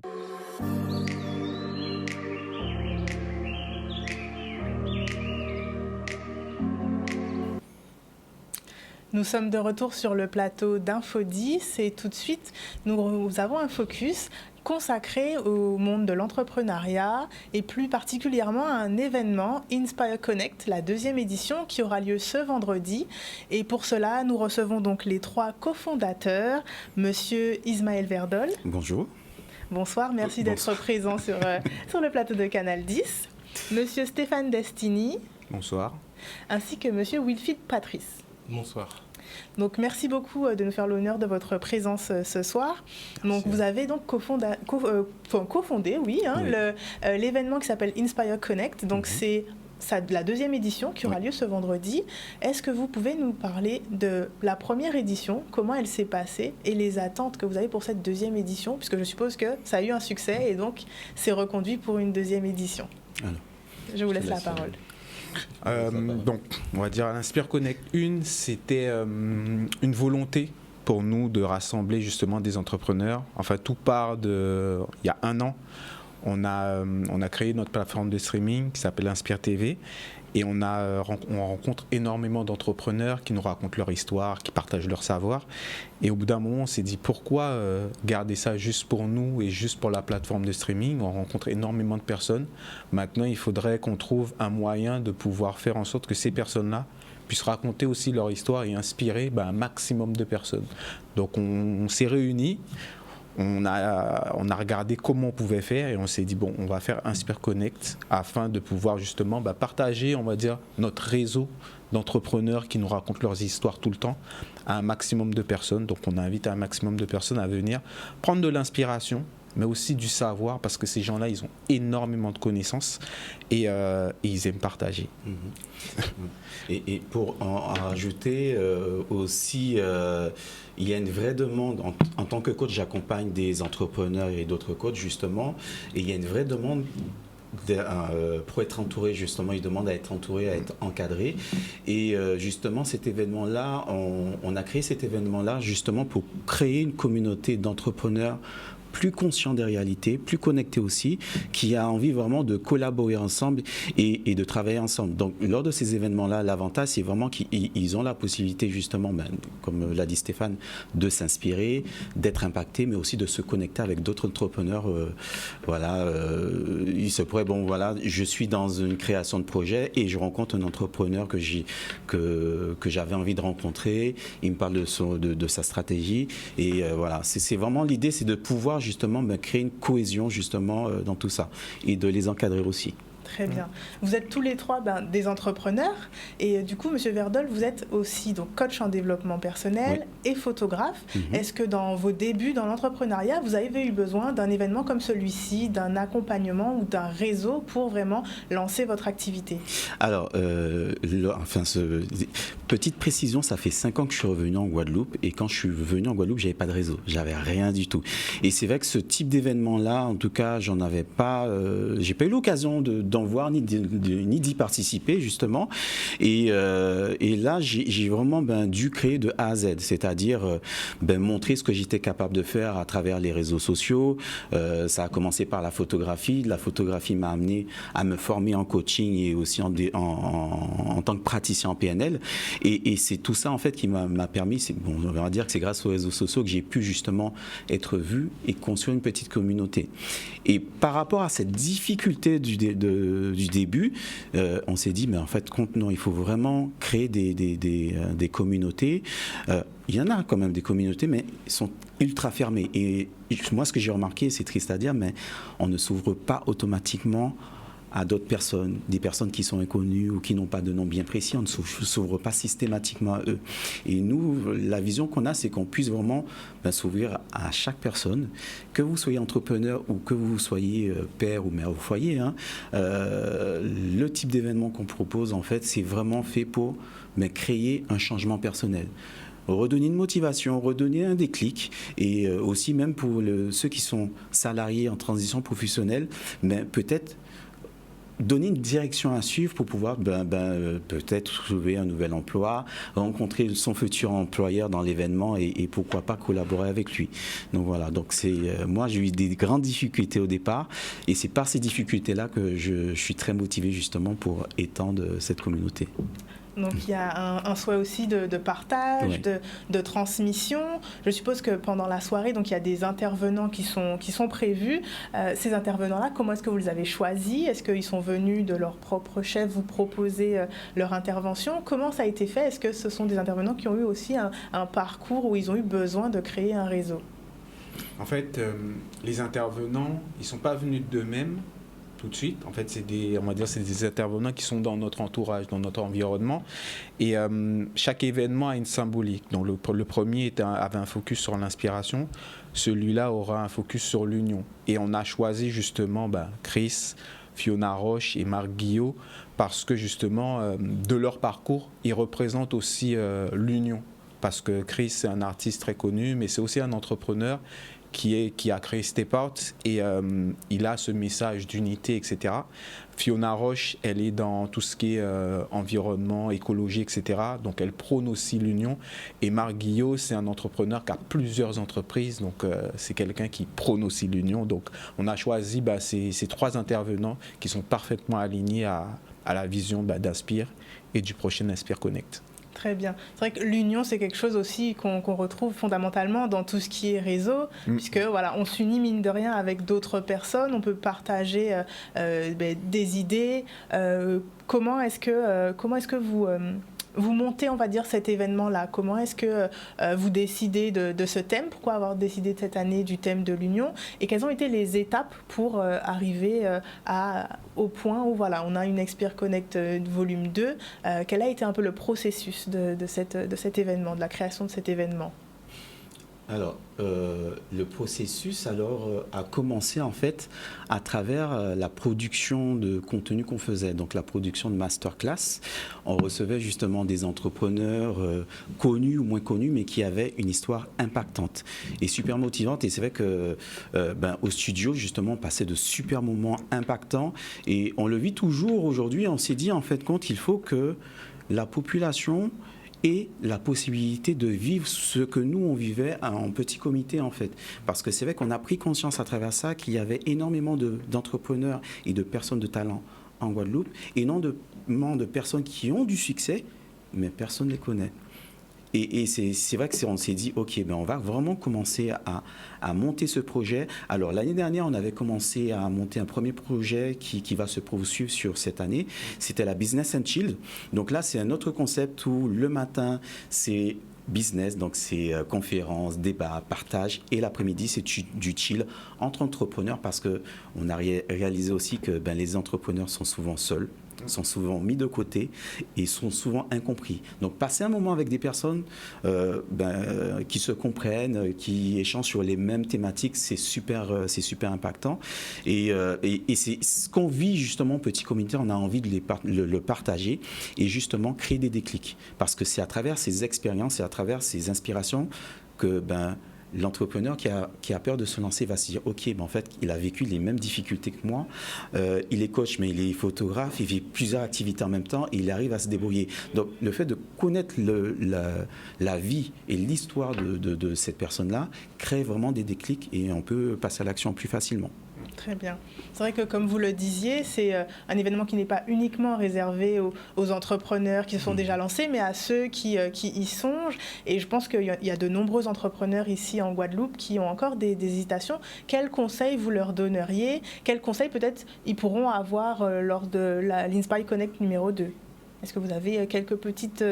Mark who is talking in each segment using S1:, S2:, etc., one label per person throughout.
S1: Nous sommes de retour sur le plateau d'Info 10 et tout de suite, nous avons un focus consacré au monde de l'entrepreneuriat et plus particulièrement à un événement Inspire Connect, la deuxième édition qui aura lieu ce vendredi. Et pour cela, nous recevons donc les trois cofondateurs, Monsieur Ismaël Verdol.
S2: Bonjour.
S1: Bonsoir, merci d'être présent sur le plateau de Canal 10. Monsieur Stéphane Destini.
S2: Bonsoir.
S1: Ainsi que Monsieur Wilfried Patrice.
S3: Bonsoir.
S1: Donc, merci beaucoup de nous faire l'honneur de votre présence ce soir. Donc, vous avez donc cofondé l'événement qui s'appelle Inspire Connect. Donc, c'est la deuxième édition qui aura lieu ce vendredi. Est-ce que vous pouvez nous parler de la première édition, comment elle s'est passée et les attentes que vous avez pour cette deuxième édition, puisque je suppose que ça a eu un succès et donc c'est reconduit pour une deuxième édition. Alors, je vous laisse la parole.
S2: Donc, on va dire l'Inspire Connect 1, c'était une volonté pour nous de rassembler justement des entrepreneurs. Enfin, tout part de il y a un an. On a créé notre plateforme de streaming qui s'appelle Inspire TV et on rencontre énormément d'entrepreneurs qui nous racontent leur histoire, qui partagent leur savoir. Et au bout d'un moment, on s'est dit pourquoi garder ça juste pour nous et juste pour la plateforme de streaming. On rencontre énormément de personnes. Maintenant, il faudrait qu'on trouve un moyen de pouvoir faire en sorte que ces personnes-là puissent raconter aussi leur histoire et inspirer un maximum de personnes. Donc on s'est réunis. On a regardé comment on pouvait faire et on s'est dit, on va faire Inspire Connect afin de pouvoir justement partager, on va dire, notre réseau d'entrepreneurs qui nous racontent leurs histoires tout le temps à un maximum de personnes. Donc on a invité un maximum de personnes à venir prendre de l'inspiration, mais aussi du savoir, parce que ces gens-là, ils ont énormément de connaissances et ils aiment partager.
S4: Et pour en rajouter aussi, il y a une vraie demande. En tant que coach, j'accompagne des entrepreneurs et d'autres coachs, justement, et il y a une vraie demande pour être entouré, justement, ils demandent à être entouré, à être encadré. Et justement, cet événement-là, on a créé cet événement-là justement pour créer une communauté d'entrepreneurs plus conscient des réalités, plus connecté aussi, qui a envie vraiment de collaborer ensemble et de travailler ensemble. Donc, lors de ces événements-là, l'avantage, c'est vraiment qu'ils ont la possibilité, justement, comme l'a dit Stéphane, de s'inspirer, d'être impacté, mais aussi de se connecter avec d'autres entrepreneurs. Il se pourrait, je suis dans une création de projet et je rencontre un entrepreneur que j'avais envie de rencontrer. Il me parle de sa stratégie. Et c'est vraiment l'idée, c'est de pouvoir justement créer une cohésion justement dans tout ça et de les encadrer aussi.
S1: Très bien. Vous êtes tous les trois des entrepreneurs et du coup, Monsieur Verdol, vous êtes aussi donc coach en développement personnel et photographe. Est-ce que dans vos débuts dans l'entrepreneuriat, vous avez eu besoin d'un événement comme celui-ci, d'un accompagnement ou d'un réseau pour vraiment lancer votre activité?
S4: Alors, petite précision, ça fait 5 ans que je suis revenu en Guadeloupe et quand je suis venu en Guadeloupe, j'avais pas de réseau, j'avais rien du tout. Et c'est vrai que ce type d'événement-là, en tout cas, j'en avais pas, j'ai pas eu l'occasion d'en voir ni d'y participer justement. Et là, j'ai vraiment dû créer de A à Z, c'est-à-dire montrer ce que j'étais capable de faire à travers les réseaux sociaux. Ça a commencé par la photographie. La photographie m'a amené à me former en coaching et aussi en tant que praticien en PNL. Et c'est tout ça en fait qui m'a permis, on va dire que c'est grâce aux réseaux sociaux que j'ai pu justement être vu et construire une petite communauté. Et par rapport à cette difficulté du début, on s'est dit, mais en fait, non, il faut vraiment créer des communautés. Il y en a quand même des communautés, mais elles sont ultra fermées. Et moi, ce que j'ai remarqué, c'est triste à dire, mais on ne s'ouvre pas automatiquement à d'autres personnes, des personnes qui sont inconnues ou qui n'ont pas de nom bien précis, on ne s'ouvre pas systématiquement à eux. Et nous, la vision qu'on a, c'est qu'on puisse vraiment s'ouvrir à chaque personne, que vous soyez entrepreneur ou que vous soyez père ou mère au foyer. Le type d'événement qu'on propose, en fait, c'est vraiment fait pour créer un changement personnel. Redonner une motivation, redonner un déclic et aussi même pour ceux qui sont salariés en transition professionnelle, peut-être donner une direction à suivre pour pouvoir peut-être trouver un nouvel emploi, rencontrer son futur employeur dans l'événement et pourquoi pas collaborer avec lui. Donc voilà, donc moi j'ai eu des grandes difficultés au départ et c'est par ces difficultés-là que je suis très motivé justement pour étendre cette communauté.
S1: Donc il y a un souhait aussi de partage,
S4: Oui.
S1: de transmission. Je suppose que pendant la soirée, donc il y a des intervenants qui sont prévus. Ces intervenants-là, comment est-ce que vous les avez choisis? Est-ce qu'ils sont venus de leur propre chef vous proposer leur intervention? Comment ça a été fait? Est-ce que ce sont des intervenants qui ont eu aussi un parcours où ils ont eu besoin de créer un réseau?
S2: En fait, les intervenants, ils ne sont pas venus d'eux-mêmes tout de suite. En fait, c'est des intervenants qui sont dans notre entourage, dans notre environnement. Et chaque événement a une symbolique. Donc le premier avait un focus sur l'inspiration. Celui-là aura un focus sur l'union. Et on a choisi justement Chris, Fiona Roche et Marc Guillot parce que justement, de leur parcours, ils représentent aussi l'union. Parce que Chris, c'est un artiste très connu, mais c'est aussi un entrepreneur qui a créé Step Out et il a ce message d'unité, etc. Fiona Roche, elle est dans tout ce qui est environnement, écologie, etc. Donc elle prône aussi l'union. Et Marc Guillot, c'est un entrepreneur qui a plusieurs entreprises, donc c'est quelqu'un qui prône aussi l'union. Donc on a choisi ces trois intervenants qui sont parfaitement alignés à la vision d'Inspire et du prochain Inspire Connect.
S1: Très bien. C'est vrai que l'union, c'est quelque chose aussi qu'on retrouve fondamentalement dans tout ce qui est réseau, puisque voilà, on s'unit mine de rien avec d'autres personnes, on peut partager des idées. Comment est-ce que vous montez, on va dire, cet événement-là? Comment est-ce que vous décidez de ce thème? Pourquoi avoir décidé cette année du thème de l'union? Et quelles ont été les étapes pour arriver au point où voilà, on a une Inspire Connect volume 2? Quel a été un peu le processus de cet événement, de la création de cet événement?
S4: Alors, le processus a commencé en fait à travers la production de contenu qu'on faisait, donc la production de masterclass. On recevait justement des entrepreneurs connus ou moins connus, mais qui avaient une histoire impactante et super motivante. Et c'est vrai que au studio, justement, on passait de super moments impactants et on le vit toujours aujourd'hui. On s'est dit en fait compte, il faut que la population et la possibilité de vivre ce que nous, on vivait en petit comité, en fait. Parce que c'est vrai qu'on a pris conscience à travers ça qu'il y avait énormément d'entrepreneurs et de personnes de talent en Guadeloupe, et non de personnes qui ont du succès, mais personne ne les connaît. Et c'est vrai qu'on s'est dit, OK, on va vraiment commencer à monter ce projet. Alors, l'année dernière, on avait commencé à monter un premier projet qui va se poursuivre sur cette année. C'était la Business and Chill. Donc là, c'est un autre concept où le matin, c'est business, donc c'est conférences, débats, partage. Et l'après-midi, c'est du chill entre entrepreneurs parce qu'on a réalisé aussi que les entrepreneurs sont souvent seuls, sont souvent mis de côté et sont souvent incompris. Donc passer un moment avec des personnes qui se comprennent, qui échangent sur les mêmes thématiques, c'est super impactant. Et c'est ce qu'on vit justement au petit comité, on a envie de le partager et justement créer des déclics. Parce que c'est à travers ces expériences et à travers ces inspirations que l'entrepreneur qui a peur de se lancer va se dire OK, en fait, il a vécu les mêmes difficultés que moi. Il est coach, mais il est photographe. Il vit plusieurs activités en même temps et il arrive à se débrouiller. Donc, le fait de connaître la vie et l'histoire de cette personne-là crée vraiment des déclics et on peut passer à l'action plus facilement.
S1: Très bien. C'est vrai que, comme vous le disiez, c'est un événement qui n'est pas uniquement réservé aux entrepreneurs qui se sont déjà lancés, mais à ceux qui y songent. Et je pense qu'il y a de nombreux entrepreneurs ici en Guadeloupe qui ont encore des hésitations. Quels conseils vous leur donneriez? Quels conseils peut-être ils pourront avoir lors de l'Inspire Connect numéro 2? Est-ce que vous avez quelques petites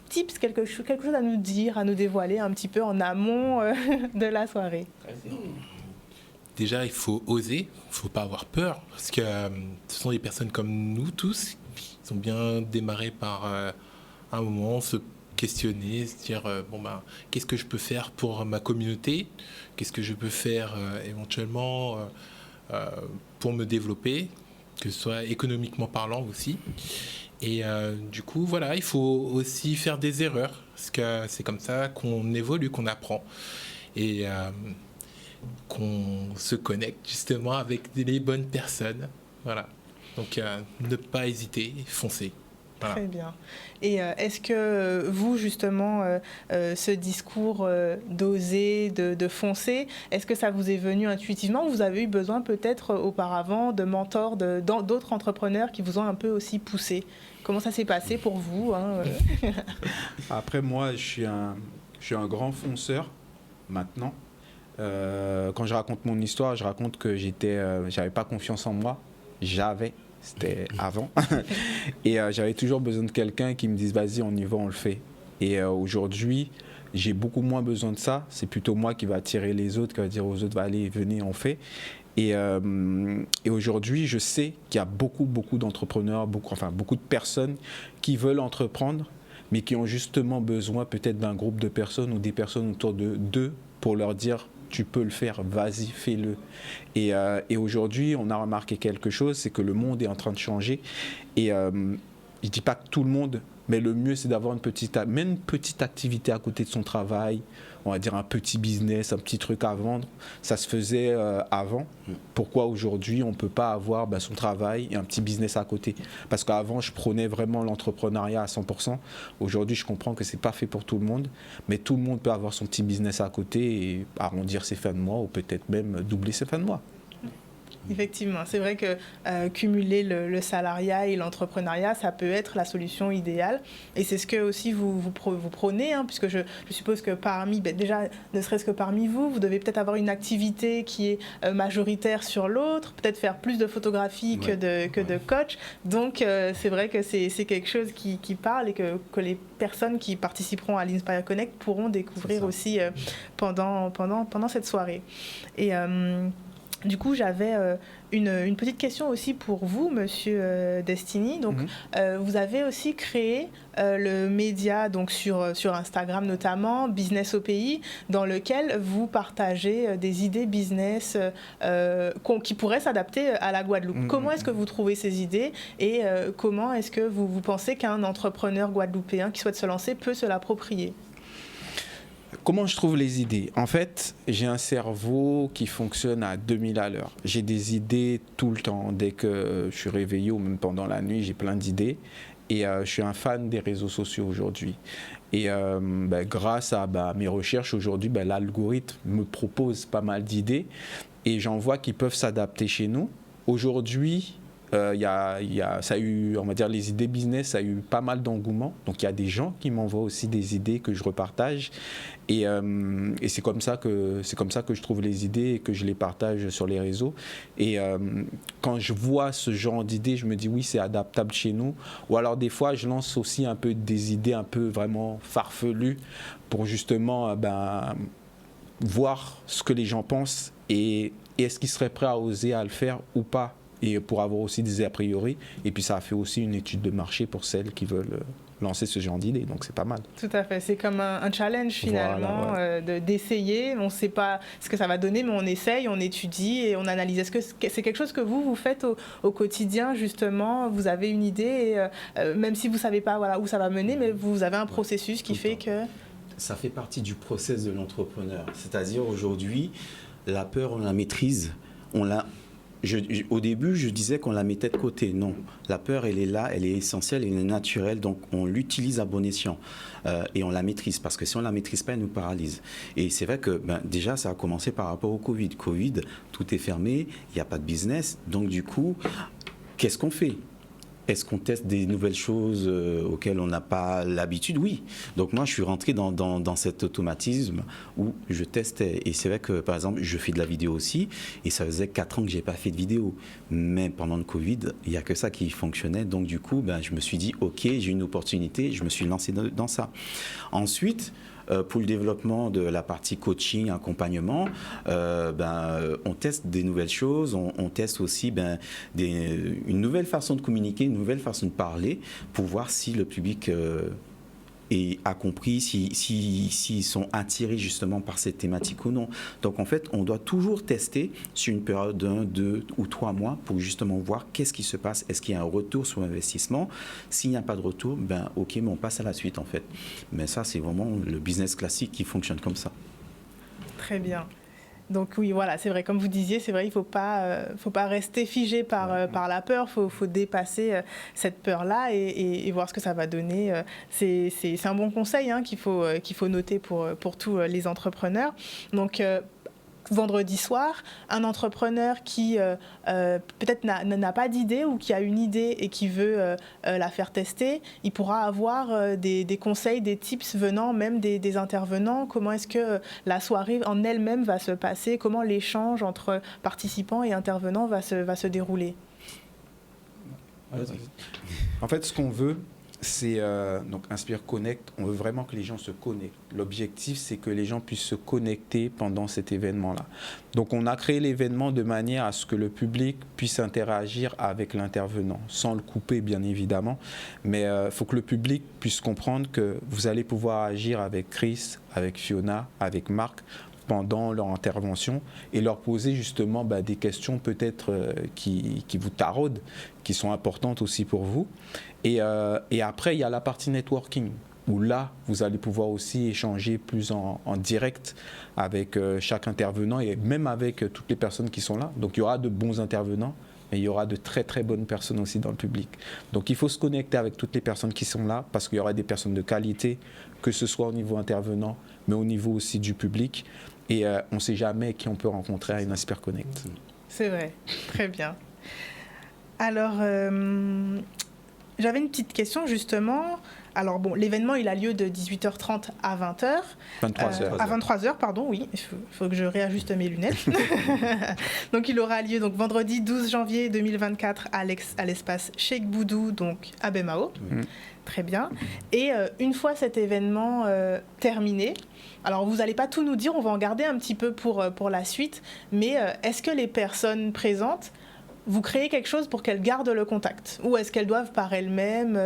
S1: tips, quelque chose à nous dire, à nous dévoiler un petit peu en amont de la soirée?
S3: Déjà, il faut oser, il ne faut pas avoir peur, parce que ce sont des personnes comme nous tous qui ont bien démarré par un moment, se questionner, se dire qu'est-ce que je peux faire pour ma communauté, qu'est-ce que je peux faire éventuellement pour me développer, que ce soit économiquement parlant aussi. Et du coup, voilà, il faut aussi faire des erreurs, parce que c'est comme ça qu'on évolue, qu'on apprend. Et qu'on se connecte justement avec les bonnes personnes. Voilà. Donc, ne pas hésiter, foncez. Voilà.
S1: Très bien. Et est-ce que vous, justement, ce discours d'oser, de foncer, est-ce que ça vous est venu intuitivement ou vous avez eu besoin peut-être auparavant de mentors, d'autres entrepreneurs qui vous ont un peu aussi poussé? Comment ça s'est passé pour vous, hein?
S2: Après, moi, je suis un grand fonceur maintenant. Quand je raconte mon histoire, je raconte que j'avais pas confiance en moi. C'était avant. Et j'avais toujours besoin de quelqu'un qui me dise vas-y, on y va, on le fait. Et aujourd'hui, j'ai beaucoup moins besoin de ça. C'est plutôt moi qui va attirer les autres, qui va dire aux autres allez, venez, on fait. Et aujourd'hui, je sais qu'il y a beaucoup d'entrepreneurs, beaucoup de personnes qui veulent entreprendre, mais qui ont justement besoin peut-être d'un groupe de personnes ou des personnes autour d'eux pour leur dire tu peux le faire, vas-y, fais-le. Et aujourd'hui, on a remarqué quelque chose, c'est que le monde est en train de changer. Et je ne dis pas que tout le monde, mais le mieux, c'est d'avoir une petite activité à côté de son travail, on va dire un petit business, un petit truc à vendre. Ça se faisait avant. Pourquoi aujourd'hui, on ne peut pas avoir son travail et un petit business à côté? Parce qu'avant, je prônais vraiment l'entrepreneuriat à 100%. Aujourd'hui, je comprends que ce n'est pas fait pour tout le monde, mais tout le monde peut avoir son petit business à côté et arrondir ses fins de mois ou peut-être même doubler ses fins de mois.
S1: Effectivement, c'est vrai que cumuler le salariat et l'entrepreneuriat, ça peut être la solution idéale. Et c'est ce que aussi vous prônez, hein, puisque je suppose que déjà, ne serait-ce que parmi vous, vous devez peut-être avoir une activité qui est majoritaire sur l'autre, peut-être faire plus de photographie que de coach. Donc, c'est vrai que c'est quelque chose qui parle et que les personnes qui participeront à l'Inspire Connect pourront découvrir aussi pendant cette soirée. Et du coup, j'avais une petite question aussi pour vous, Monsieur Destiny. Donc, vous avez aussi créé le média donc sur Instagram notamment, Business au pays, dans lequel vous partagez des idées business qui pourraient s'adapter à la Guadeloupe. Comment est-ce que vous trouvez ces idées et comment est-ce que vous pensez qu'un entrepreneur guadeloupéen qui souhaite se lancer peut se l'approprier?
S2: Comment je trouve les idées? En fait, j'ai un cerveau qui fonctionne à 2000 à l'heure. J'ai des idées tout le temps. Dès que je suis réveillé ou même pendant la nuit, j'ai plein d'idées. Et je suis un fan des réseaux sociaux aujourd'hui. Et grâce à mes recherches aujourd'hui, l'algorithme me propose pas mal d'idées. Et j'en vois qui peuvent s'adapter chez nous. Aujourd'hui, ça a eu, on va dire, les idées business, ça a eu pas mal d'engouement. Donc, il y a des gens qui m'envoient aussi des idées que je repartage. Et c'est comme ça que je trouve les idées et que je les partage sur les réseaux. Et quand je vois ce genre d'idées, je me dis oui, c'est adaptable chez nous. Ou alors, des fois, je lance aussi un peu des idées un peu vraiment farfelues pour justement voir ce que les gens pensent et est-ce qu'ils seraient prêts à oser à le faire ou pas. Et pour avoir aussi des a priori. Et puis ça a fait aussi une étude de marché pour celles qui veulent lancer ce genre d'idées. Donc c'est pas mal.
S1: Tout à fait. C'est comme un challenge finalement, voilà, d'essayer. On ne sait pas ce que ça va donner, mais on essaye, on étudie et on analyse. Est-ce que c'est quelque chose que vous faites au quotidien justement? Vous avez une idée, et, même si vous ne savez pas où ça va mener, mais vous avez un processus qui fait que...
S4: Ça fait partie du process de l'entrepreneur. C'est-à-dire aujourd'hui, la peur, on la maîtrise, au début, je disais qu'on la mettait de côté. Non, la peur, elle est là, elle est essentielle, elle est naturelle, donc on l'utilise à bon escient et on la maîtrise, parce que si on ne la maîtrise pas, elle nous paralyse. Et c'est vrai que déjà, ça a commencé par rapport au Covid. Covid, tout est fermé, il n'y a pas de business, donc du coup, qu'est-ce qu'on fait ? Est-ce qu'on teste des nouvelles choses auxquelles on n'a pas l'habitude? Oui. Donc moi, je suis rentré dans cet automatisme où je testais. Et c'est vrai que, par exemple, je fais de la vidéo aussi. Et ça faisait 4 ans que je n'ai pas fait de vidéo. Mais pendant le Covid, il n'y a que ça qui fonctionnait. Donc du coup, je me suis dit, OK, j'ai une opportunité. Je me suis lancé dans ça. Ensuite, pour le développement de la partie coaching, accompagnement, on teste des nouvelles choses, on teste aussi une nouvelle façon de communiquer, une nouvelle façon de parler pour voir si le public a compris, s'ils sont attirés justement par cette thématique ou non. Donc en fait, on doit toujours tester sur une période d'1, 2 ou 3 mois pour justement voir qu'est-ce qui se passe, est-ce qu'il y a un retour sur investissement. S'il n'y a pas de retour, ok, mais on passe à la suite en fait. Mais ça, c'est vraiment le business classique qui fonctionne comme ça.
S1: Très bien. Donc oui, voilà, c'est vrai, comme vous disiez, c'est vrai, il ne faut pas rester figé par la peur, il faut dépasser cette peur-là et voir ce que ça va donner. C'est un bon conseil qu'il faut noter pour tous les entrepreneurs. Donc, vendredi soir, un entrepreneur qui peut-être n'a pas d'idée ou qui a une idée et qui veut la faire tester, il pourra avoir des conseils, des tips venant même des intervenants. Comment est-ce que la soirée en elle-même va se passer? Comment l'échange entre participants et intervenants va se dérouler?
S2: En fait, ce qu'on veut, c'est donc Inspire Connect, on veut vraiment que les gens se connectent. L'objectif, c'est que les gens puissent se connecter pendant cet événement-là. Donc on a créé l'événement de manière à ce que le public puisse interagir avec l'intervenant, sans le couper bien évidemment, mais il faut que le public puisse comprendre que vous allez pouvoir agir avec Chris, avec Fiona, avec Marc, pendant leur intervention et leur poser justement des questions peut-être qui vous taraudent, qui sont importantes aussi pour vous. Et après, il y a la partie networking, où là, vous allez pouvoir aussi échanger plus en direct avec chaque intervenant et même avec toutes les personnes qui sont là. Donc il y aura de bons intervenants, mais il y aura de très très bonnes personnes aussi dans le public. Donc il faut se connecter avec toutes les personnes qui sont là, parce qu'il y aura des personnes de qualité, que ce soit au niveau intervenant, mais au niveau aussi du public. Et on ne sait jamais qui on peut rencontrer à une Inspire Connect.
S1: C'est vrai, très bien. Alors, j'avais une petite question justement. Alors bon, l'événement, il a lieu de 18h30 à 20h.
S2: 23h.
S1: À 23h, pardon, oui. Il faut que je réajuste mes lunettes. Donc il aura lieu donc, vendredi 12 janvier 2024 à l'espace Cheikh Boudou, donc à Bemao. Très bien. Et une fois cet événement terminé, alors vous n'allez pas tout nous dire, on va en garder un petit peu pour la suite, mais est-ce que les personnes présentes, vous créez quelque chose pour qu'elles gardent le contact? Ou est-ce qu'elles doivent par elles-mêmes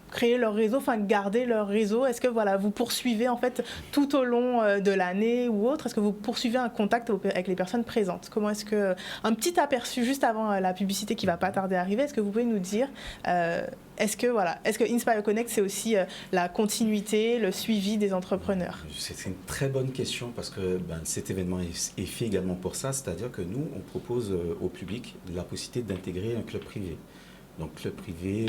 S1: créer leur réseau, enfin garder leur réseau? Est-ce que voilà, vous poursuivez en fait tout au long de l'année ou autre? Est-ce que vous poursuivez un contact avec les personnes présentes? Comment est-ce que, un petit aperçu juste avant la publicité qui va pas tarder à arriver, est-ce que vous pouvez nous dire est-ce que Inspire Connect, c'est aussi la continuité, le suivi des entrepreneurs?
S4: C'est une très bonne question parce que cet événement est fait également pour ça, c'est-à-dire que nous, on propose au public la possibilité d'intégrer un club privé. Donc club privé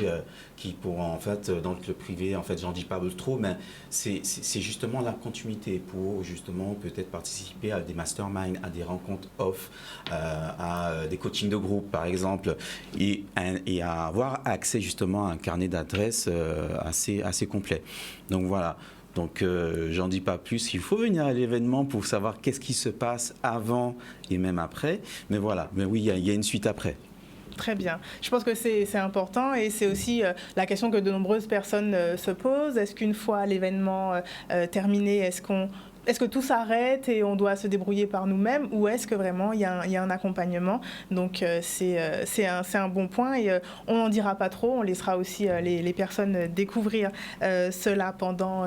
S4: qui pourra en fait, dans le club privé, en fait j'en dis pas trop, mais c'est justement la continuité pour justement peut-être participer à des masterminds, à des rencontres off, à des coachings de groupe par exemple, et à avoir accès justement à un carnet d'adresses assez complet. Donc voilà. Donc, j'en dis pas plus. Il faut venir à l'événement pour savoir qu'est-ce qui se passe avant et même après. Mais voilà. Mais oui, il y a une suite après.
S1: Très bien. Je pense que c'est important et c'est aussi la question que de nombreuses personnes se posent. Est-ce qu'une fois l'événement terminé, est-ce que tout s'arrête et on doit se débrouiller par nous-mêmes ou est-ce que vraiment il y a un accompagnement? Donc c'est un bon point et on n'en dira pas trop, on laissera aussi les personnes découvrir cela pendant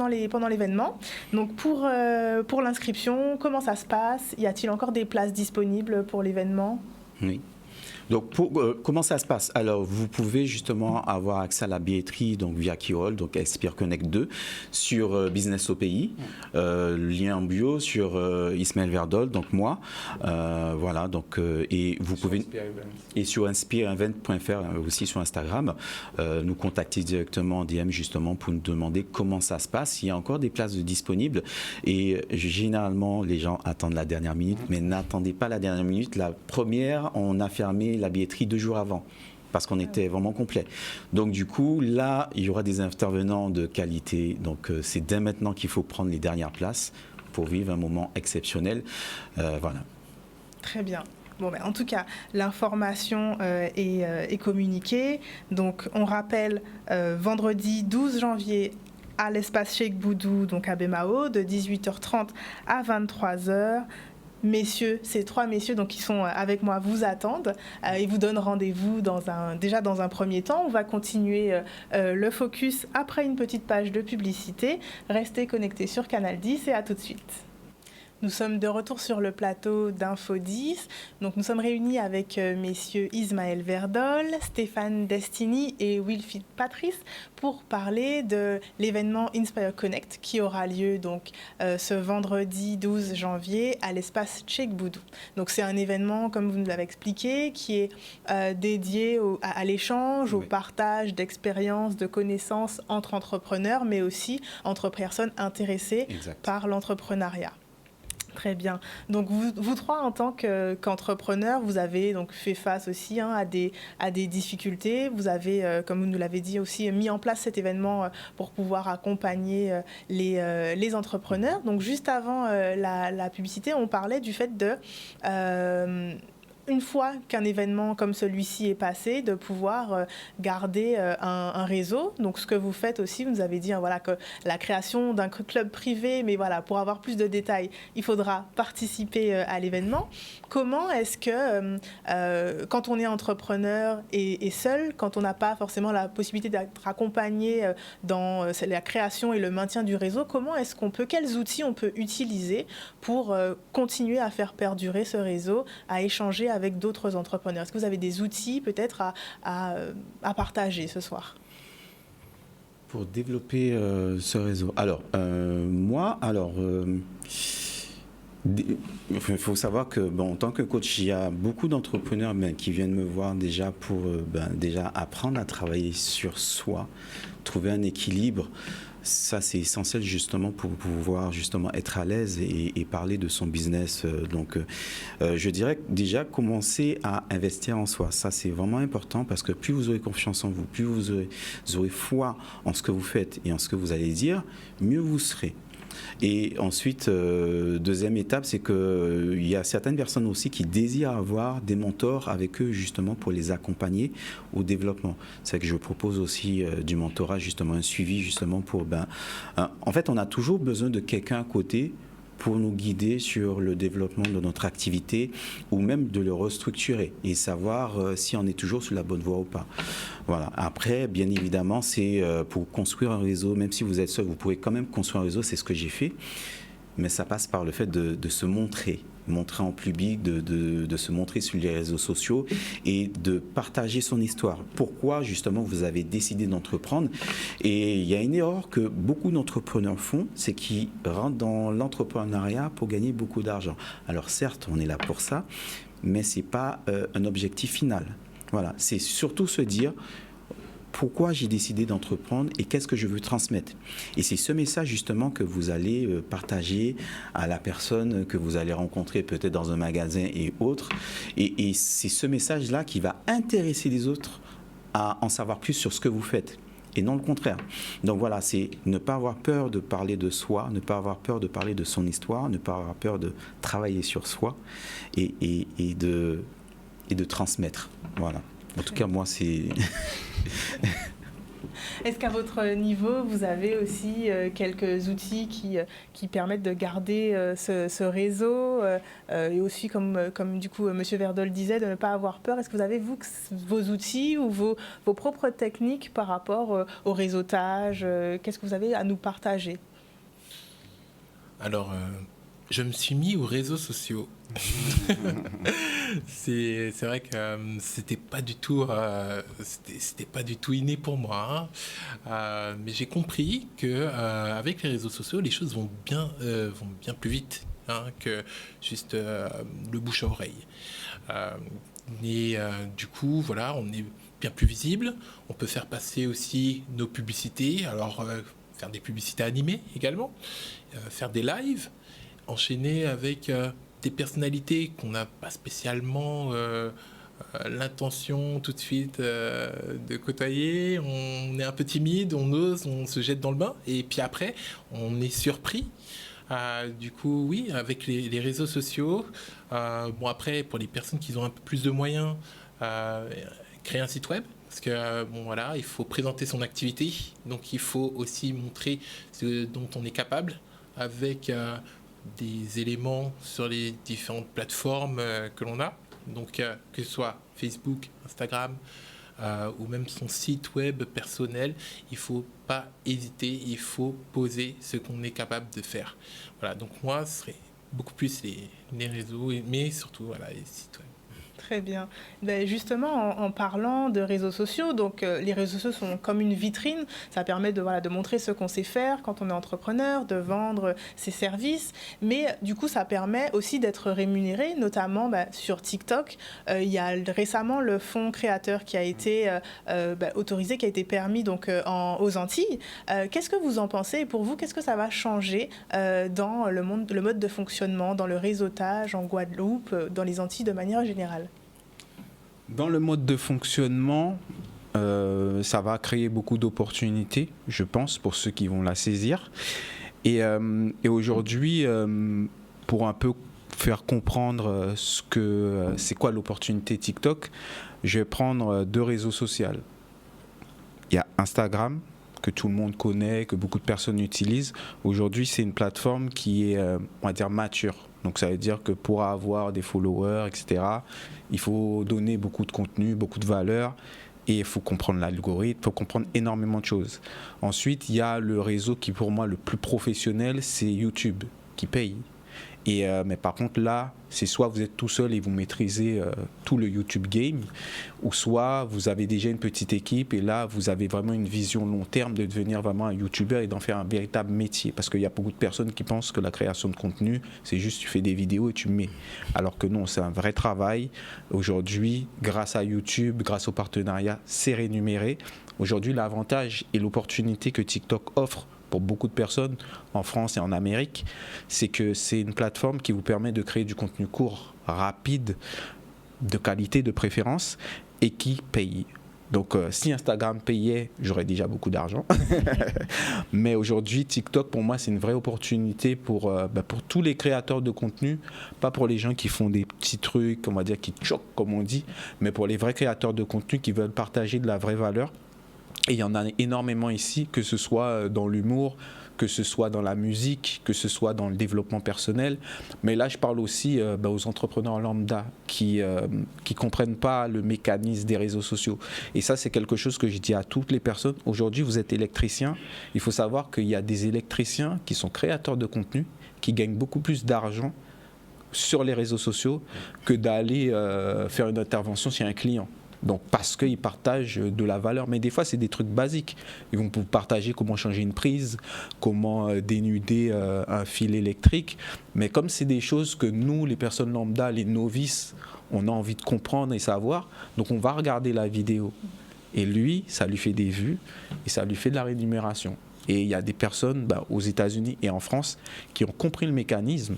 S1: l'événement. Donc pour l'inscription, comment ça se passe? Y a-t-il encore des places disponibles pour l'événement?
S4: Oui. Donc, comment ça se passe? Alors, vous pouvez justement avoir accès à la billetterie donc via Keyroll, donc Inspire Connect 2, sur Business au pays, lien en bio sur Ismaël Verdol, donc moi. Voilà, donc, et vous pouvez. Et sur inspireevent.fr aussi sur Instagram, nous contacter directement en DM justement pour nous demander comment ça se passe. Il y a encore des places disponibles et généralement, les gens attendent la dernière minute, mais n'attendez pas la dernière minute. La première, on a fermé la billetterie 2 jours avant parce qu'on était vraiment complet. Donc du coup, là, il y aura des intervenants de qualité. Donc c'est dès maintenant qu'il faut prendre les dernières places pour vivre un moment exceptionnel. Voilà.
S1: Très bien. Bon, en tout cas, l'information est communiquée. Donc on rappelle vendredi 12 janvier à l'espace Cheikh Boudou, donc à Bemao, de 18h30 à 23h. Messieurs, ces trois messieurs donc, qui sont avec moi vous attendent et vous donnent rendez-vous déjà dans un premier temps. On va continuer le focus après une petite page de publicité. Restez connectés sur Canal 10 et à tout de suite. Nous sommes de retour sur le plateau d'Info 10. Donc, nous sommes réunis avec messieurs Ismaël Verdol, Stéphane Destiny et Wilfried Patrice pour parler de l'événement Inspire Connect qui aura lieu donc ce vendredi 12 janvier à l'espace Cheikh Boudou. Donc, c'est un événement, comme vous nous l'avez expliqué, qui est dédié à l'échange, au partage d'expériences, de connaissances entre entrepreneurs, mais aussi entre personnes intéressées par l'entrepreneuriat. Très bien. Donc vous trois, en tant qu'entrepreneurs, vous avez donc fait face aussi à des difficultés. Vous avez, comme vous nous l'avez dit aussi, mis en place cet événement pour pouvoir accompagner les entrepreneurs. Donc juste avant la publicité, on parlait du fait de... une fois qu'un événement comme celui-ci est passé, de pouvoir garder un réseau. Donc, ce que vous faites aussi, vous nous avez dit voilà, que la création d'un club privé, mais voilà, pour avoir plus de détails, il faudra participer à l'événement. Comment est-ce que, quand on est entrepreneur et seul, quand on n'a pas forcément la possibilité d'être accompagné dans la création et le maintien du réseau, quels outils on peut utiliser pour continuer à faire perdurer ce réseau, à échanger avec d'autres entrepreneurs? Est-ce que vous avez des outils peut-être à partager ce soir?
S4: Pour développer ce réseau. Alors, il faut savoir que, en tant que coach, il y a beaucoup d'entrepreneurs qui viennent me voir déjà pour déjà apprendre à travailler sur soi, trouver un équilibre. Ça, c'est essentiel justement pour pouvoir justement être à l'aise et parler de son business. Donc, je dirais déjà commencer à investir en soi. Ça, c'est vraiment important parce que plus vous aurez confiance en vous, plus vous aurez foi en ce que vous faites et en ce que vous allez dire, mieux vous serez. Et ensuite, deuxième étape, c'est qu'il y a certaines personnes aussi qui désirent avoir des mentors avec eux justement pour les accompagner au développement. C'est que je propose aussi du mentorat, justement un suivi justement pour... en fait, on a toujours besoin de quelqu'un à côté pour nous guider sur le développement de notre activité ou même de le restructurer et savoir si on est toujours sur la bonne voie ou pas. Voilà. Après, bien évidemment, c'est pour construire un réseau, même si vous êtes seul, vous pouvez quand même construire un réseau, c'est ce que j'ai fait. Mais ça passe par le fait de se montrer en public, de se montrer sur les réseaux sociaux et de partager son histoire. Pourquoi justement vous avez décidé d'entreprendre? Et il y a une erreur que beaucoup d'entrepreneurs font, c'est qu'ils rentrent dans l'entrepreneuriat pour gagner beaucoup d'argent. Alors certes, on est là pour ça, mais ce n'est pas un objectif final. Voilà, c'est surtout se dire pourquoi j'ai décidé d'entreprendre et qu'est-ce que je veux transmettre. Et c'est ce message justement que vous allez partager à la personne que vous allez rencontrer peut-être dans un magasin et autres. Et c'est ce message-là qui va intéresser les autres à en savoir plus sur ce que vous faites. Et non le contraire. Donc voilà, c'est ne pas avoir peur de parler de soi, ne pas avoir peur de parler de son histoire, ne pas avoir peur de travailler sur soi et de transmettre. Voilà. En tout cas, moi, c'est...
S1: Est-ce qu'à votre niveau, vous avez aussi quelques outils qui permettent de garder ce réseau et aussi, comme du coup M. Verdol disait, de ne pas avoir peur? Est-ce que vous avez, vous, vos outils ou vos propres techniques par rapport au réseautage? Qu'est-ce que vous avez à nous partager?
S3: Alors, je me suis mis aux réseaux sociaux. C'est vrai que c'était pas du tout inné pour moi, mais j'ai compris que avec les réseaux sociaux, les choses vont bien plus vite que juste le bouche à oreille. Du coup, voilà, on est bien plus visible. On peut faire passer aussi nos publicités. Alors, faire des publicités animées également, faire des lives, enchaîner avec des personnalités qu'on n'a pas spécialement l'intention tout de suite de côtoyer. On est un peu timide, on ose, on se jette dans le bain et puis après on est surpris. Du coup oui, avec les réseaux sociaux, bon après pour les personnes qui ont un peu plus de moyens, créer un site web. Parce que bon voilà, il faut présenter son activité, donc il faut aussi montrer ce dont on est capable avec des éléments sur les différentes plateformes que l'on a, donc que ce soit Facebook, Instagram ou même son site web personnel, il ne faut pas hésiter, il faut poser ce qu'on est capable de faire. Voilà, donc moi, ce serait beaucoup plus les réseaux, mais surtout les sites web.
S1: Très bien. Ben justement, en parlant de réseaux sociaux, donc les réseaux sociaux sont comme une vitrine. Ça permet de montrer ce qu'on sait faire quand on est entrepreneur, de vendre ses services. Mais du coup, ça permet aussi d'être rémunéré, notamment sur TikTok. Il y a récemment le fonds créateur qui a été autorisé, qui a été permis donc, aux Antilles. Qu'est-ce que vous en pensez? Et pour vous, qu'est-ce que ça va changer dans le mode de fonctionnement, dans le réseautage en Guadeloupe, dans les Antilles de manière générale?
S2: Dans le mode de fonctionnement, ça va créer beaucoup d'opportunités, je pense, pour ceux qui vont la saisir. Et aujourd'hui, pour un peu faire comprendre c'est quoi l'opportunité TikTok, je vais prendre 2 réseaux sociaux. Il y a Instagram, que tout le monde connaît, que beaucoup de personnes utilisent. Aujourd'hui, c'est une plateforme qui est, on va dire, mature. Donc ça veut dire que pour avoir des followers, etc., il faut donner beaucoup de contenu, beaucoup de valeur, et il faut comprendre l'algorithme, il faut comprendre énormément de choses. Ensuite, il y a le réseau qui, pour moi, le plus professionnel, c'est YouTube, qui paye. Mais par contre, là, c'est soit vous êtes tout seul et vous maîtrisez tout le YouTube game, ou soit vous avez déjà une petite équipe et là, vous avez vraiment une vision long terme de devenir vraiment un YouTuber et d'en faire un véritable métier. Parce qu'il y a beaucoup de personnes qui pensent que la création de contenu, c'est juste tu fais des vidéos et tu mets. Alors que non, c'est un vrai travail. Aujourd'hui, grâce à YouTube, grâce au partenariat, c'est rémunéré. Aujourd'hui, l'avantage et l'opportunité que TikTok offre pour beaucoup de personnes en France et en Amérique, c'est que c'est une plateforme qui vous permet de créer du contenu court, rapide, de qualité, de préférence, et qui paye. Donc si Instagram payait, j'aurais déjà beaucoup d'argent. Mais aujourd'hui, TikTok, pour moi, c'est une vraie opportunité pour tous les créateurs de contenu, pas pour les gens qui font des petits trucs, on va dire, qui choquent, comme on dit, mais pour les vrais créateurs de contenu qui veulent partager de la vraie valeur. Et il y en a énormément ici, que ce soit dans l'humour, que ce soit dans la musique, que ce soit dans le développement personnel. Mais là, je parle aussi aux entrepreneurs lambda qui comprennent pas le mécanisme des réseaux sociaux. Et ça, c'est quelque chose que je dis à toutes les personnes. Aujourd'hui, vous êtes électricien. Il faut savoir qu'il y a des électriciens qui sont créateurs de contenu, qui gagnent beaucoup plus d'argent sur les réseaux sociaux que d'aller faire une intervention chez un client. Donc parce qu'ils partagent de la valeur, mais des fois c'est des trucs basiques. Ils vont vous partager comment changer une prise, comment dénuder un fil électrique. Mais comme c'est des choses que nous, les personnes lambda, les novices, on a envie de comprendre et savoir, donc on va regarder la vidéo. Et lui, ça lui fait des vues et ça lui fait de la rémunération. Et il y a des personnes aux États-Unis et en France qui ont compris le mécanisme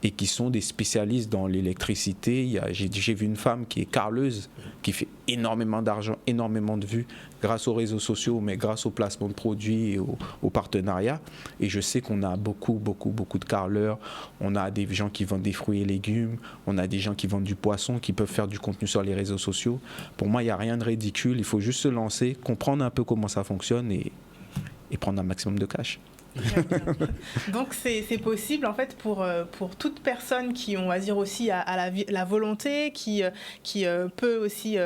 S2: et qui sont des spécialistes dans l'électricité. J'ai vu une femme qui est carreleuse, qui fait énormément d'argent, énormément de vues, grâce aux réseaux sociaux, mais grâce au placement de produits et au partenariat. Et je sais qu'on a beaucoup de carreleurs. On a des gens qui vendent des fruits et légumes, on a des gens qui vendent du poisson, qui peuvent faire du contenu sur les réseaux sociaux. Pour moi, il n'y a rien de ridicule. Il faut juste se lancer, comprendre un peu comment ça fonctionne et prendre un maximum de cash.
S1: Donc c'est possible en fait pour toute personne qui, on va dire aussi, a la volonté, qui peut aussi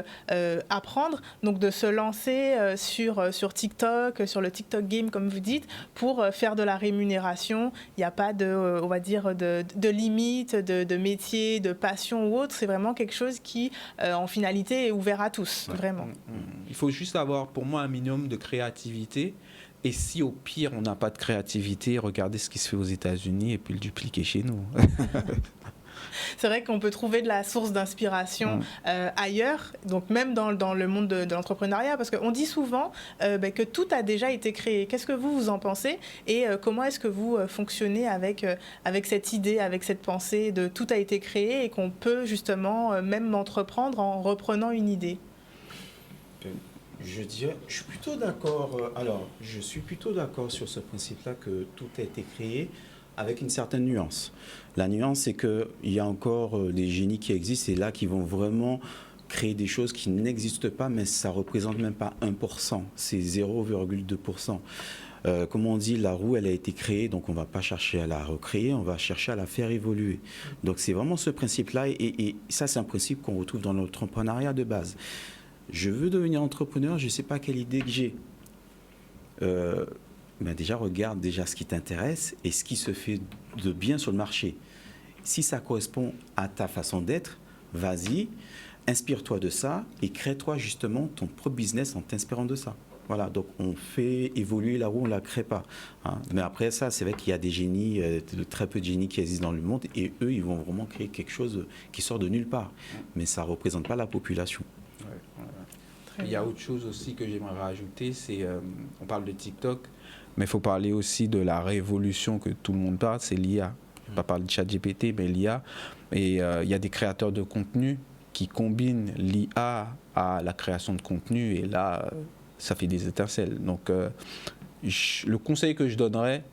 S1: apprendre, donc de se lancer sur TikTok, sur le TikTok game comme vous dites, pour faire de la rémunération. Il n'y a pas on va dire de limite, de métier, de passion ou autre. C'est vraiment quelque chose qui en finalité est ouvert à tous, vraiment.
S2: Il faut juste avoir pour moi un minimum de créativité. Et si au pire on n'a pas de créativité, regardez ce qui se fait aux États-Unis et puis le dupliquer chez nous.
S1: C'est vrai qu'on peut trouver de la source d'inspiration ailleurs, donc même dans le monde de l'entrepreneuriat, parce qu'on dit souvent que tout a déjà été créé. Qu'est-ce que vous en pensez et comment est-ce que vous fonctionnez avec cette idée, avec cette pensée de tout a été créé et qu'on peut justement même entreprendre en reprenant une idée?
S4: Je suis plutôt d'accord. Je suis plutôt d'accord sur ce principe-là que tout a été créé avec une certaine nuance. La nuance, c'est qu'il y a encore des génies qui existent et là qui vont vraiment créer des choses qui n'existent pas, mais ça ne représente même pas 1%, c'est 0,2%. Comme on dit, la roue, elle a été créée, donc on ne va pas chercher à la recréer, on va chercher à la faire évoluer. Donc c'est vraiment ce principe-là et ça, c'est un principe qu'on retrouve dans l'entrepreneuriat de base. Je veux devenir entrepreneur, je ne sais pas quelle idée que j'ai. Déjà, regarde déjà ce qui t'intéresse et ce qui se fait de bien sur le marché. Si ça correspond à ta façon d'être, vas-y, inspire-toi de ça et crée-toi justement ton propre business en t'inspirant de ça. Voilà, donc on fait évoluer la roue, on ne la crée pas. Hein. Mais après ça, c'est vrai qu'il y a des génies, très peu de génies qui existent dans le monde, et eux, ils vont vraiment créer quelque chose qui sort de nulle part. Mais ça ne représente pas la population.
S2: Il y a autre chose aussi que j'aimerais rajouter, c'est, on parle de TikTok, mais il faut parler aussi de la révolution que tout le monde parle, c'est l'IA. Je ne vais pas parler de ChatGPT, mais l'IA. Et il y a des créateurs de contenu qui combinent l'IA à la création de contenu, et là, ça fait des étincelles. Donc, le conseil que je donnerais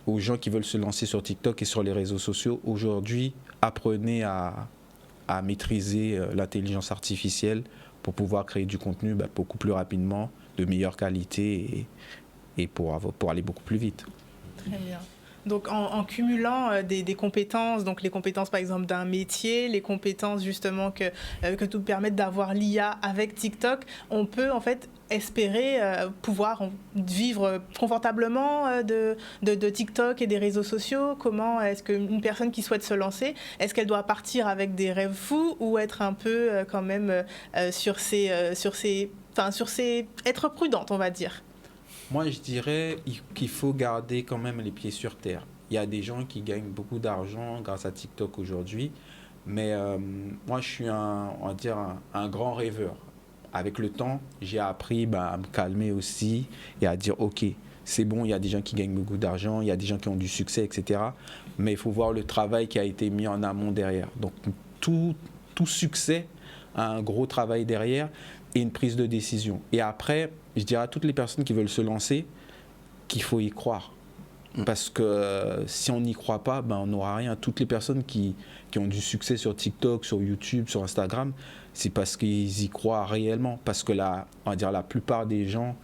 S2: aux gens qui veulent se lancer sur TikTok et sur les réseaux sociaux, aujourd'hui, apprenez à maîtriser l'intelligence artificielle pour pouvoir créer du contenu beaucoup plus rapidement, de meilleure qualité et pour aller beaucoup plus vite.
S1: Très bien. Donc en cumulant des compétences, donc les compétences par exemple d'un métier, les compétences justement que tout permettent d'avoir l'IA avec TikTok, on peut en fait espérer pouvoir vivre confortablement de TikTok et des réseaux sociaux. Comment est-ce qu'une personne qui souhaite se lancer, est-ce qu'elle doit partir avec des rêves fous ou être un peu quand même être prudente, on va dire?
S2: Moi, je dirais qu'il faut garder quand même les pieds sur terre. Il y a des gens qui gagnent beaucoup d'argent grâce à TikTok aujourd'hui, mais moi, je suis un grand rêveur. Avec le temps, j'ai appris à me calmer aussi et à dire, OK, c'est bon, il y a des gens qui gagnent beaucoup d'argent, il y a des gens qui ont du succès, etc. Mais il faut voir le travail qui a été mis en amont derrière. Donc, tout succès a un gros travail derrière et une prise de décision. Et après, je dirais à toutes les personnes qui veulent se lancer qu'il faut y croire. Parce que si on n'y croit pas, on n'aura rien. Toutes les personnes qui ont du succès sur TikTok, sur YouTube, sur Instagram, c'est parce qu'ils y croient réellement. Parce que on va dire la plupart des gens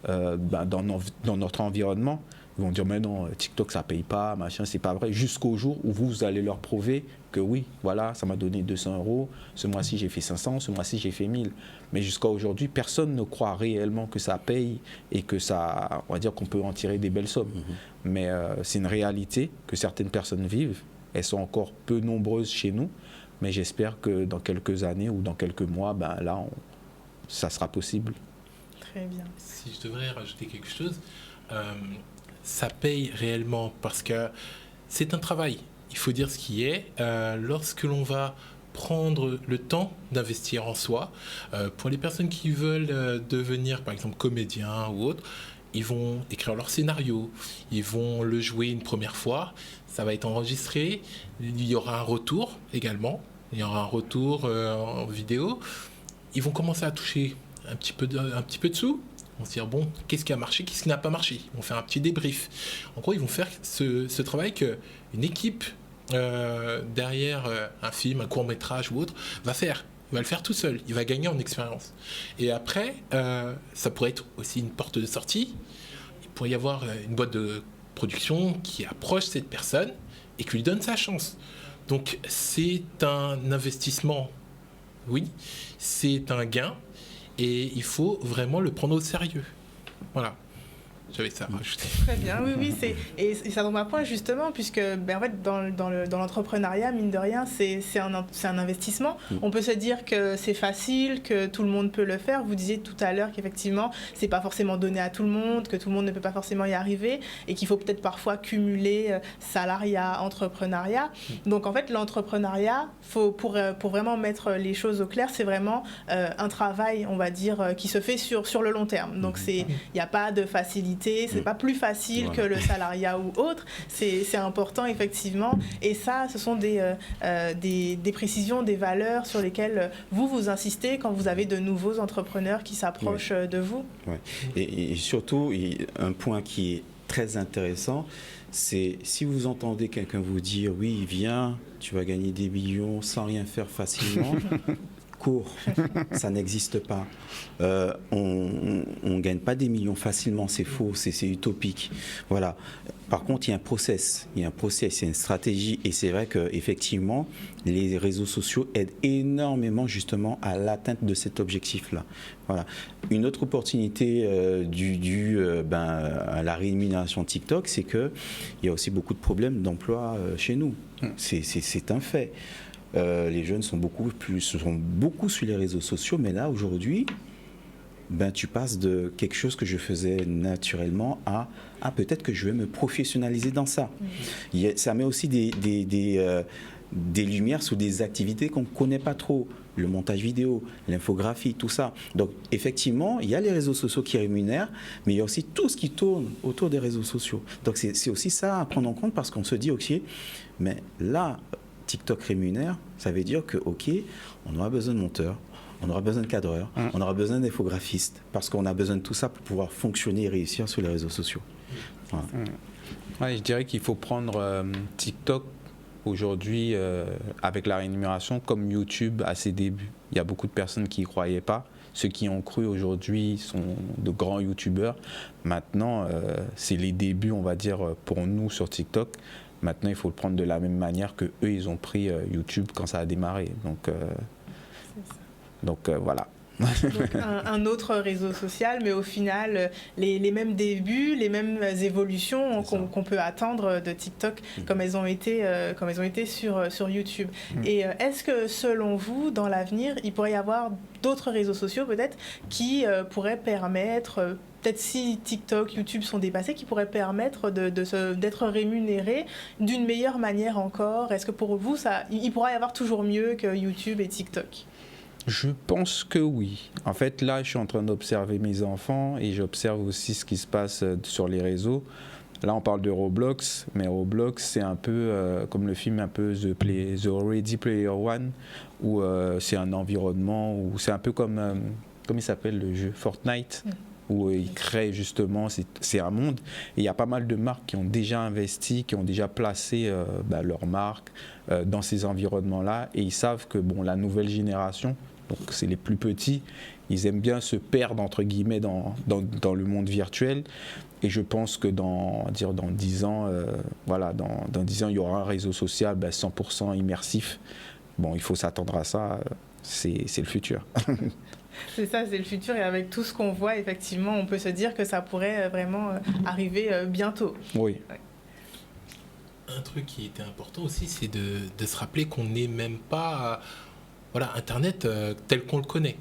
S2: dans notre environnement, ils vont dire mais non, TikTok ça paye pas, machin, c'est pas vrai. Jusqu'au jour où vous allez leur prouver que oui, voilà, ça m'a donné 200 €, ce mois-ci j'ai fait 500, ce mois-ci j'ai fait 1000. Mais jusqu'à aujourd'hui, personne ne croit réellement que ça paye et que ça, on va dire qu'on peut en tirer des belles sommes. Mais c'est une réalité que certaines personnes vivent. Elles sont encore peu nombreuses chez nous, mais j'espère que dans quelques années ou dans quelques mois, ça sera possible.
S1: Très bien.
S3: Si je devrais rajouter quelque chose, ça paye réellement parce que c'est un travail. Il faut dire ce qui est. Lorsque l'on va prendre le temps d'investir en soi, pour les personnes qui veulent devenir par exemple comédien ou autre, ils vont écrire leur scénario, ils vont le jouer une première fois, ça va être enregistré, il y aura un retour également, il y aura un retour en vidéo, ils vont commencer à toucher un petit peu de sous. Ils vont se dire, bon, qu'est-ce qui a marché, qu'est-ce qui n'a pas marché? Ils vont faire un petit débrief. En gros, ils vont faire ce travail qu'une équipe derrière un film, un court-métrage ou autre va faire. Il va le faire tout seul. Il va gagner en expérience. Et après, ça pourrait être aussi une porte de sortie. Il pourrait y avoir une boîte de production qui approche cette personne et qui lui donne sa chance. Donc, c'est un investissement, oui, c'est un gain. Et il faut vraiment le prendre au sérieux. Voilà. J'avais ça à rajouter.
S1: Très bien, oui, et ça tombe à point justement, puisque en fait, dans l'entrepreneuriat, mine de rien, c'est un investissement. On peut se dire que c'est facile, que tout le monde peut le faire. Vous disiez tout à l'heure qu'effectivement, c'est pas forcément donné à tout le monde, que tout le monde ne peut pas forcément y arriver, et qu'il faut peut-être parfois cumuler salariat, entrepreneuriat. Donc en fait, l'entrepreneuriat, pour vraiment mettre les choses au clair, c'est vraiment un travail, on va dire, qui se fait sur le long terme. Donc il n'y a pas de facilité. C'est pas plus facile que le salariat ou autre. C'est important effectivement. Et ça, ce sont des précisions, des valeurs sur lesquelles vous insistez quand vous avez de nouveaux entrepreneurs qui s'approchent de vous.
S4: Ouais. Et surtout, un point qui est très intéressant, c'est si vous entendez quelqu'un vous dire oui, viens, tu vas gagner des millions sans rien faire facilement. court. Ça n'existe pas. On ne gagne pas des millions facilement, c'est faux, c'est utopique. Voilà. Par contre, il y a un process, il y a une stratégie, et c'est vrai qu'effectivement, les réseaux sociaux aident énormément justement à l'atteinte de cet objectif-là. Voilà. Une autre opportunité à la rémunération TikTok, c'est qu'il y a aussi beaucoup de problèmes d'emploi chez nous. C'est un fait. Les jeunes sont beaucoup sur les réseaux sociaux, mais là, aujourd'hui, tu passes de quelque chose que je faisais naturellement à peut-être que je vais me professionnaliser dans ça. Ça met aussi des lumières sur des activités qu'on ne connaît pas trop. Le montage vidéo, l'infographie, tout ça. Donc, effectivement, il y a les réseaux sociaux qui rémunèrent, mais il y a aussi tout ce qui tourne autour des réseaux sociaux. Donc, c'est aussi ça à prendre en compte parce qu'on se dit, OK, mais là, TikTok rémunère, ça veut dire que, OK, on aura besoin de monteurs, on aura besoin de cadreurs, on aura besoin d'infographistes, parce qu'on a besoin de tout ça pour pouvoir fonctionner et réussir sur les réseaux sociaux. Voilà.
S2: Ouais, je dirais qu'il faut prendre TikTok aujourd'hui avec la rémunération comme YouTube à ses débuts. Il y a beaucoup de personnes qui n'y croyaient pas. Ceux qui ont cru aujourd'hui sont de grands YouTubeurs. Maintenant, c'est les débuts, on va dire, pour nous sur TikTok. Maintenant, il faut le prendre de la même manière que eux, ils ont pris YouTube quand ça a démarré. Donc voilà.
S1: Donc un autre réseau social, mais au final, les mêmes débuts, les mêmes évolutions qu'on peut attendre de TikTok comme elles ont été sur YouTube. Et est-ce que, selon vous, dans l'avenir, il pourrait y avoir d'autres réseaux sociaux peut-être qui pourraient permettre, peut-être si TikTok, YouTube sont dépassés, qui pourraient permettre d'être rémunérés d'une meilleure manière encore? Est-ce que pour vous, il pourra y avoir toujours mieux que YouTube et TikTok?
S2: Je pense que oui. En fait, là, je suis en train d'observer mes enfants et j'observe aussi ce qui se passe sur les réseaux. Là, on parle de Roblox, mais Roblox, c'est un peu comme le film un peu The Ready Player One, où c'est un environnement, où c'est un peu comme il s'appelle le jeu Fortnite, où ils créent justement, c'est un monde. Et il y a pas mal de marques qui ont déjà investi, qui ont déjà placé leurs marques dans ces environnements-là, et ils savent que la nouvelle génération, donc c'est les plus petits, ils aiment bien se perdre entre guillemets dans le monde virtuel. Et je pense que dans 10 ans, dans 10 ans, il y aura un réseau social 100% immersif. Bon, il faut s'attendre à ça, c'est le futur.
S1: C'est ça, c'est le futur, et avec tout ce qu'on voit, effectivement, on peut se dire que ça pourrait vraiment arriver bientôt.
S2: Oui.
S1: Ouais.
S3: Un truc qui était important aussi, c'est de se rappeler qu'on n'est même pas Internet tel qu'on le connaît,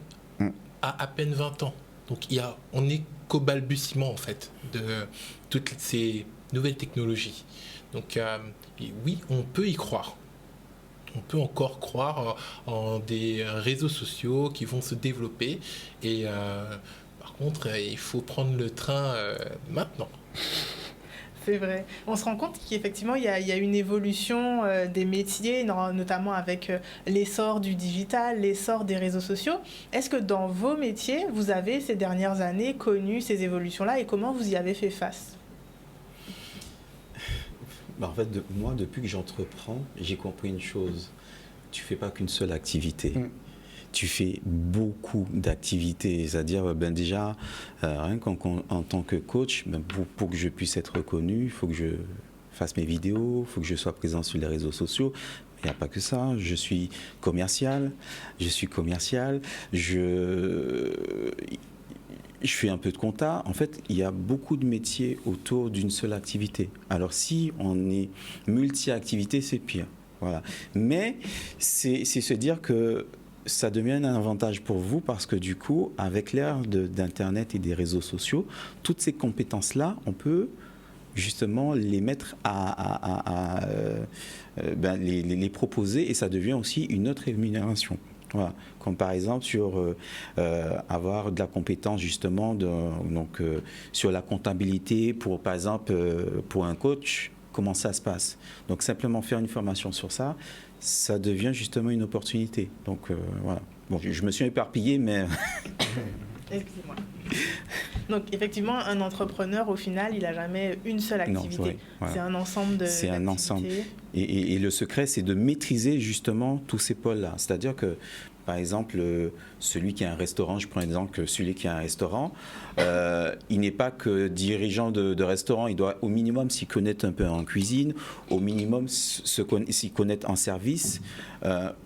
S3: à peine 20 ans. Donc on n'est qu'au balbutiement en fait de toutes ces nouvelles technologies. Donc oui, on peut y croire. On peut encore croire en des réseaux sociaux qui vont se développer. Et par contre, il faut prendre le train maintenant.
S1: C'est vrai. On se rend compte qu'effectivement, il y a une évolution des métiers, notamment avec l'essor du digital, l'essor des réseaux sociaux. Est-ce que dans vos métiers, vous avez ces dernières années connu ces évolutions-là, et comment vous y avez fait face?
S4: En fait, moi, depuis que j'entreprends, j'ai compris une chose. Tu ne fais pas qu'une seule activité. Tu fais beaucoup d'activités. C'est-à-dire, déjà, rien qu'en tant que coach, pour que je puisse être reconnu, il faut que je fasse mes vidéos, il faut que je sois présent sur les réseaux sociaux. Il n'y a pas que ça. Je suis commercial. Je fais un peu de compta. En fait, il y a beaucoup de métiers autour d'une seule activité. Alors, si on est multi-activité, c'est pire. Voilà. Mais c'est se dire que ça devient un avantage pour vous, parce que du coup, avec l'ère d'Internet et des réseaux sociaux, toutes ces compétences-là, on peut justement les mettre les proposer, et ça devient aussi une autre rémunération. Voilà. Comme par exemple sur avoir de la compétence justement sur la comptabilité, par exemple pour un coach, comment ça se passe. Donc simplement faire une formation sur ça, ça devient justement une opportunité. Donc voilà. Bon, je me suis éparpillé, mais...
S1: Excusez-moi. Donc effectivement, un entrepreneur, au final, il n'a jamais une seule activité.
S4: Non, voilà.
S1: C'est un ensemble de
S4: C'est un ensemble.
S1: d'activités.
S4: Et le secret, c'est de maîtriser justement tous ces pôles-là. C'est-à-dire que, par exemple, celui qui a un restaurant, je prends l'exemple que celui qui a un restaurant, il n'est pas que dirigeant de restaurant, il doit au minimum s'y connaître un peu en cuisine, au minimum s'y connaître en service,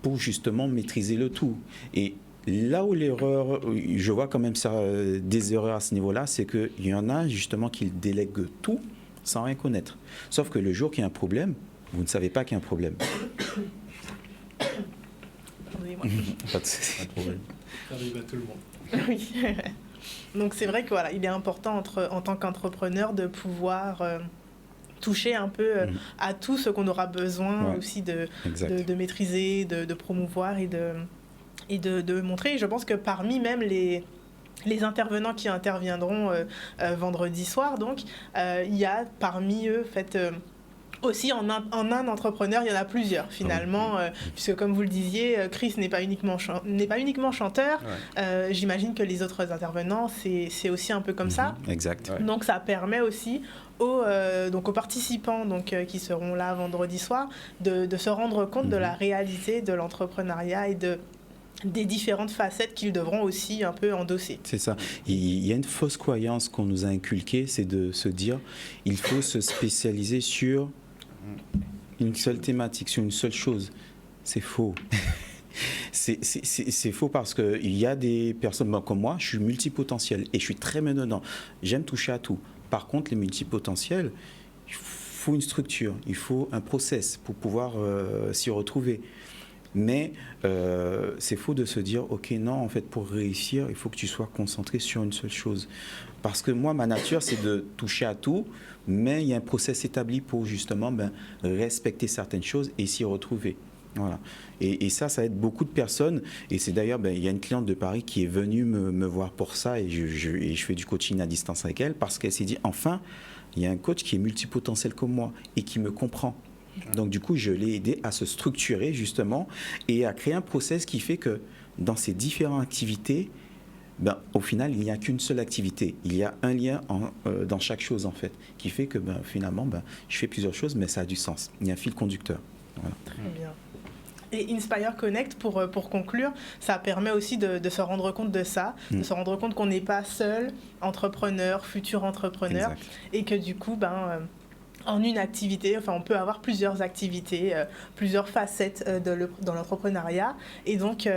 S4: pour justement maîtriser le tout. Et là où l'erreur, je vois quand même ça, des erreurs à ce niveau-là, c'est qu'il y en a justement qui délèguent tout sans rien connaître. Sauf que le jour qu'il y a un problème, vous ne savez pas qu'il y a un problème.
S1: Excusez-moi.
S4: Pas de problème.
S3: Ça arrive à tout le monde.
S1: Oui. Donc c'est vrai que voilà, il est important en tant qu'entrepreneur de pouvoir toucher un peu à tout ce qu'on aura besoin aussi de maîtriser, de promouvoir et de montrer. Et je pense que parmi même les intervenants qui interviendront vendredi soir, donc, il y a parmi eux, aussi en un entrepreneur, il y en a plusieurs finalement, puisque comme vous le disiez, Chris n'est pas uniquement chanteur. J'imagine que les autres intervenants, c'est aussi un peu comme ça.
S4: Exact.
S1: Ouais. Donc ça permet aussi aux participants qui seront là vendredi soir de se rendre compte de la réalité de l'entrepreneuriat et des différentes facettes qu'ils devront aussi un peu endosser.
S4: C'est ça. Il y a une fausse croyance qu'on nous a inculquée, c'est de se dire il faut se spécialiser sur une seule thématique, sur une seule chose. C'est faux. C'est faux parce qu'il y a des personnes comme moi, je suis multipotentiel et je suis très menonnant. J'aime toucher à tout. Par contre, les multipotentiels, il faut une structure, il faut un process pour pouvoir s'y retrouver. Mais c'est faux de se dire, ok, non, en fait, pour réussir, il faut que tu sois concentré sur une seule chose. Parce que moi, ma nature, c'est de toucher à tout, mais il y a un process établi pour justement respecter certaines choses et s'y retrouver. Voilà. Et ça aide beaucoup de personnes. Et c'est d'ailleurs, il y a une cliente de Paris qui est venue me voir pour ça et je fais du coaching à distance avec elle parce qu'elle s'est dit, enfin, il y a un coach qui est multipotentiel comme moi et qui me comprend. Donc du coup, je l'ai aidé à se structurer justement et à créer un process qui fait que dans ces différentes activités, au final, il n'y a qu'une seule activité. Il y a un lien dans chaque chose en fait, qui fait que finalement, je fais plusieurs choses, mais ça a du sens. Il y a un fil conducteur. Voilà.
S1: Très bien. Et Inspire Connect, pour conclure, ça permet aussi de se rendre compte de ça, de se rendre compte qu'on n'est pas seul entrepreneur, futur entrepreneur, et que du coup, en une activité, on peut avoir plusieurs activités, plusieurs facettes dans l'entrepreneuriat. Et donc,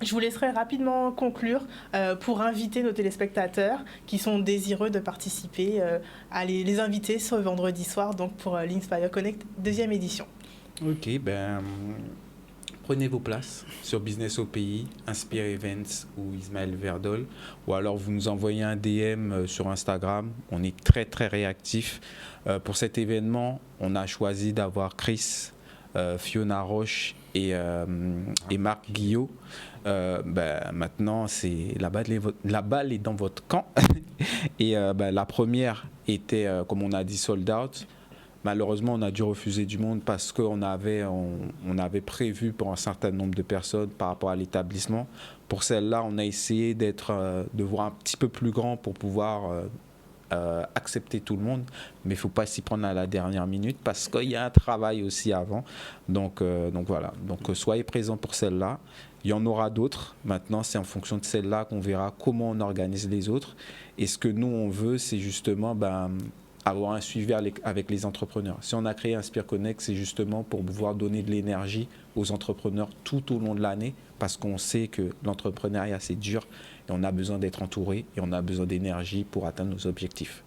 S1: je vous laisserai rapidement conclure pour inviter nos téléspectateurs qui sont désireux de participer à les inviter ce vendredi soir donc pour l'Inspire Connect 2e édition.
S2: Ok, prenez vos places sur Business au Pays, Inspire Events ou Ismaël Verdol, ou alors vous nous envoyez un DM sur Instagram. On est très très réactifs. Pour cet événement, on a choisi d'avoir Chris, Fiona Roche et Marc Guillot. Maintenant, la balle est dans votre camp. Et la première était, comme on a dit, sold out. Malheureusement, on a dû refuser du monde parce qu'on avait prévu pour un certain nombre de personnes par rapport à l'établissement. Pour celle-là, on a essayé de voir un petit peu plus grand pour pouvoir accepter tout le monde. Mais il ne faut pas s'y prendre à la dernière minute parce qu'il y a un travail aussi avant. Donc voilà. Donc soyez présents pour celle-là. Il y en aura d'autres. Maintenant, c'est en fonction de celle-là qu'on verra comment on organise les autres. Et ce que nous, on veut, c'est justement avoir un suivi avec les entrepreneurs. Si on a créé Inspire Connect, c'est justement pour pouvoir donner de l'énergie aux entrepreneurs tout au long de l'année, parce qu'on sait que l'entrepreneuriat, c'est dur, et on a besoin d'être entouré, et on a besoin d'énergie pour atteindre nos objectifs.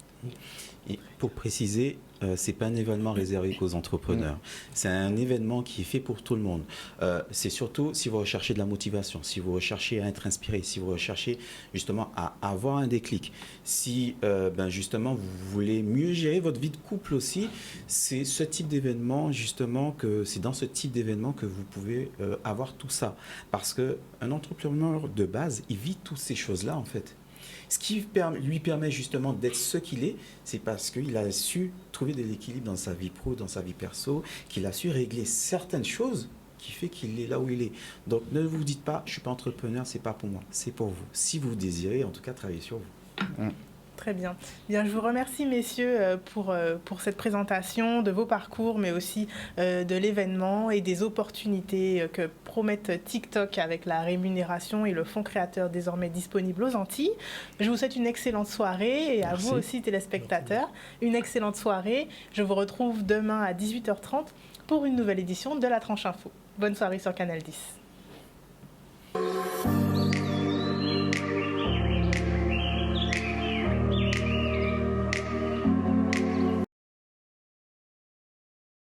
S4: Et pour préciser, ce n'est pas un événement réservé qu'aux entrepreneurs. C'est un événement qui est fait pour tout le monde. C'est surtout si vous recherchez de la motivation, si vous recherchez à être inspiré, si vous recherchez justement à avoir un déclic, si justement vous voulez mieux gérer votre vie de couple aussi, c'est ce type d'événement justement c'est dans ce type d'événement que vous pouvez avoir tout ça. Parce qu'un entrepreneur de base, il vit toutes ces choses-là en fait. Ce qui lui permet justement d'être ce qu'il est, c'est parce qu'il a su trouver de l'équilibre dans sa vie pro, dans sa vie perso, qu'il a su régler certaines choses qui fait qu'il est là où il est. Donc ne vous dites pas, je suis pas entrepreneur, c'est pas pour moi, c'est pour vous. Si vous désirez, en tout cas, travailler sur vous.
S1: Très bien. Bien, je vous remercie, messieurs, pour cette présentation de vos parcours, mais aussi de l'événement et des opportunités que promettent TikTok avec la rémunération et le fonds créateur désormais disponible aux Antilles. Je vous souhaite une excellente soirée et à vous aussi, téléspectateurs, une excellente soirée. Je vous retrouve demain à 18h30 pour une nouvelle édition de La Tranche Info. Bonne soirée sur Canal 10.